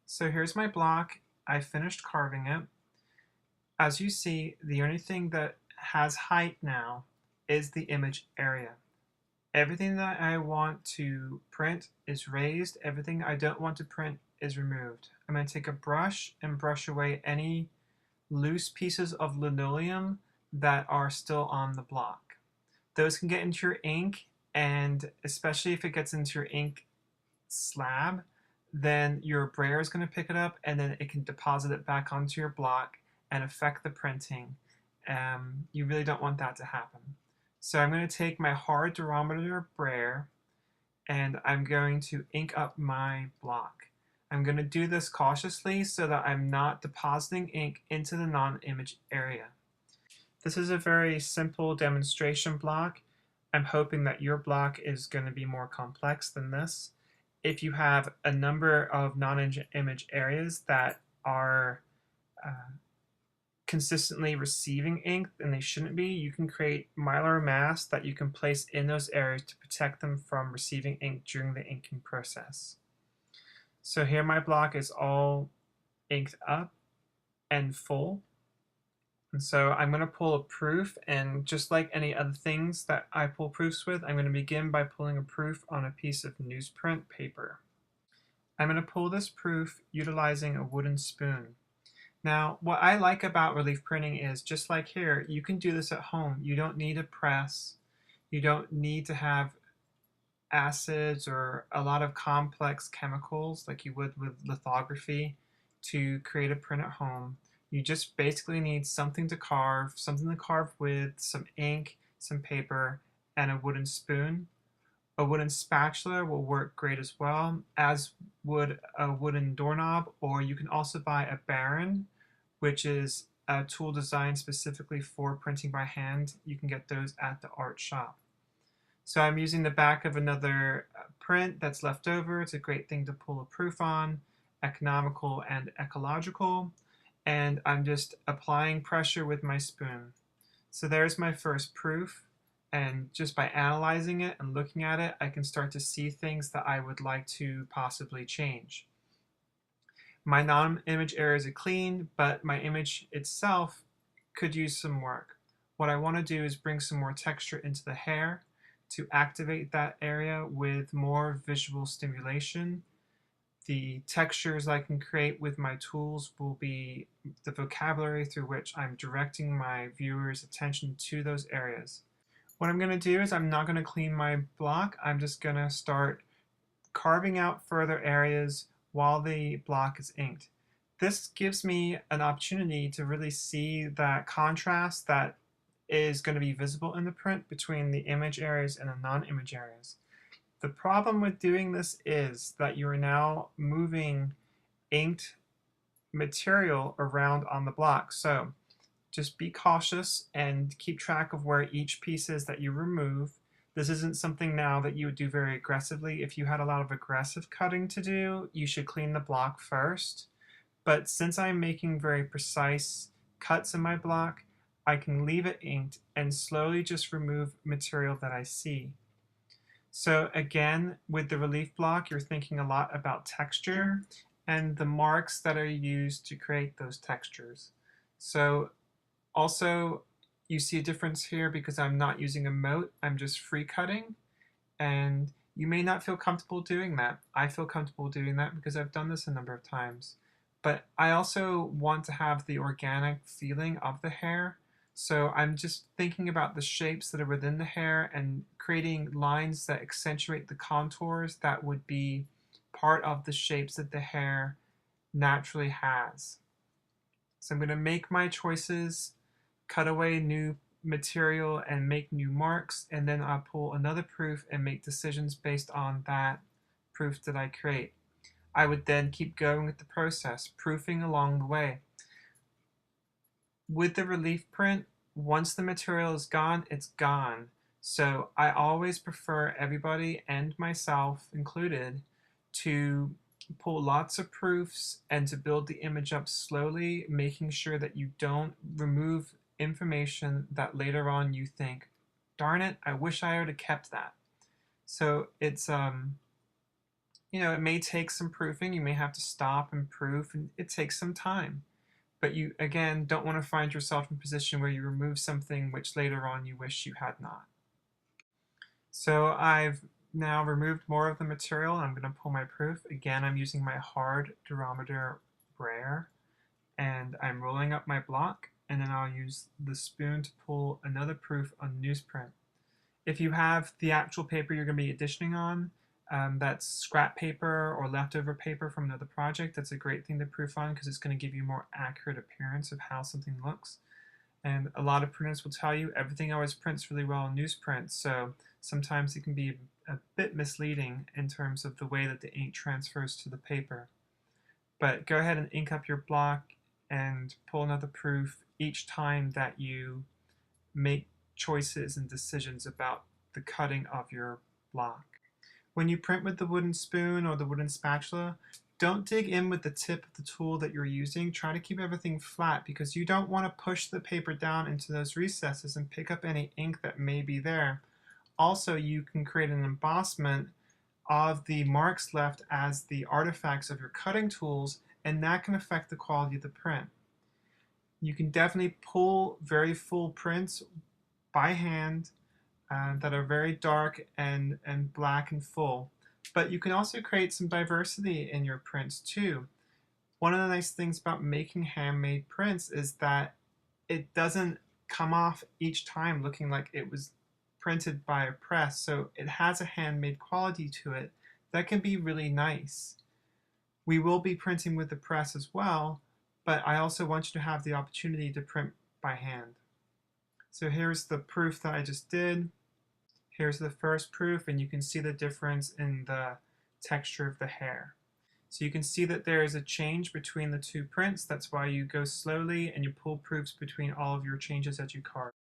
So here's my block. I finished carving it. As you see, the only thing that has height now is the image area. Everything that I want to print is raised. Everything I don't want to print is removed. I'm going to take a brush and brush away any loose pieces of linoleum that are still on the block. Those can get into your ink, and especially if it gets into your ink slab, then your brayer is going to pick it up and then it can deposit it back onto your block and affect the printing. You really don't want that to happen. So I'm going to take my hard durometer brayer and I'm going to ink up my block. I'm going to do this cautiously so that I'm not depositing ink into the non-image area. This is a very simple demonstration block. I'm hoping that your block is going to be more complex than this. If you have a number of non-image areas that are consistently receiving ink and they shouldn't be, you can create mylar masks that you can place in those areas to protect them from receiving ink during the inking process. So here my block is all inked up and full. And so I'm going to pull a proof, and just like any other things that I pull proofs with, I'm going to begin by pulling a proof on a piece of newsprint paper. I'm going to pull this proof utilizing a wooden spoon. Now, what I like about relief printing is, just like here, you can do this at home. You don't need a press. You don't need to have acids or a lot of complex chemicals like you would with lithography to create a print at home. You just basically need something to carve with, some ink, some paper, and a wooden spoon. A wooden spatula will work great as well, as would a wooden doorknob, or you can also buy a Baron, which is a tool designed specifically for printing by hand. You can get those at the art shop. So I'm using the back of another print that's left over. It's a great thing to pull a proof on, economical and ecological. And I'm just applying pressure with my spoon. So there's my first proof. And just by analyzing it and looking at it, I can start to see things that I would like to possibly change. My non-image areas are clean, but my image itself could use some work. What I want to do is bring some more texture into the hair to activate that area with more visual stimulation. The textures I can create with my tools will be the vocabulary through which I'm directing my viewers' attention to those areas. What I'm going to do is I'm not going to clean my block. I'm just going to start carving out further areas while the block is inked. This gives me an opportunity to really see that contrast that is going to be visible in the print between the image areas and the non-image areas. The problem with doing this is that you are now moving inked material around on the block. So just be cautious and keep track of where each piece is that you remove. This isn't something now that you would do very aggressively. If you had a lot of aggressive cutting to do, you should clean the block first. But since I'm making very precise cuts in my block, I can leave it inked and slowly just remove material that I see. So again, with the relief block, you're thinking a lot about texture and the marks that are used to create those textures. So also, you see a difference here because I'm not using a moat, I'm just free cutting, and you may not feel comfortable doing that. I feel comfortable doing that because I've done this a number of times. But I also want to have the organic feeling of the hair, so I'm just thinking about the shapes that are within the hair and creating lines that accentuate the contours that would be part of the shapes that the hair naturally has. So I'm going to make my choices, cut away new material and make new marks, and then I'll pull another proof and make decisions based on that proof that I create. I would then keep going with the process, proofing along the way. With the relief print, once the material is gone, it's gone. So I always prefer everybody, and myself included, to pull lots of proofs and to build the image up slowly, making sure that you don't remove information that later on you think, darn it, I wish I would have kept that. So it's it may take some proofing. You may have to stop and proof, and it takes some time. But you, again, don't want to find yourself in a position where you remove something which later on you wish you had not. So I've now removed more of the material. I'm going to pull my proof. Again, I'm using my hard durometer brayer, and I'm rolling up my block, and then I'll use the spoon to pull another proof on newsprint. If you have the actual paper you're going to be editioning on, that's scrap paper or leftover paper from another project, that's a great thing to proof on because it's going to give you a more accurate appearance of how something looks. And a lot of printers will tell you everything always prints really well in newsprint, so sometimes it can be a bit misleading in terms of the way that the ink transfers to the paper. But go ahead and ink up your block and pull another proof each time that you make choices and decisions about the cutting of your block. When you print with the wooden spoon or the wooden spatula, don't dig in with the tip of the tool that you're using. Try to keep everything flat because you don't want to push the paper down into those recesses and pick up any ink that may be there. Also, you can create an embossment of the marks left as the artifacts of your cutting tools, and that can affect the quality of the print. You can definitely pull very full prints by hand that are very dark and black and full. But you can also create some diversity in your prints too. One of the nice things about making handmade prints is that it doesn't come off each time looking like it was printed by a press, so it has a handmade quality to it that can be really nice. We will be printing with the press as well, but I also want you to have the opportunity to print by hand. So here's the proof that I just did. Here's the first proof, and you can see the difference in the texture of the hair. So you can see that there is a change between the two prints. That's why you go slowly and you pull proofs between all of your changes that you carve.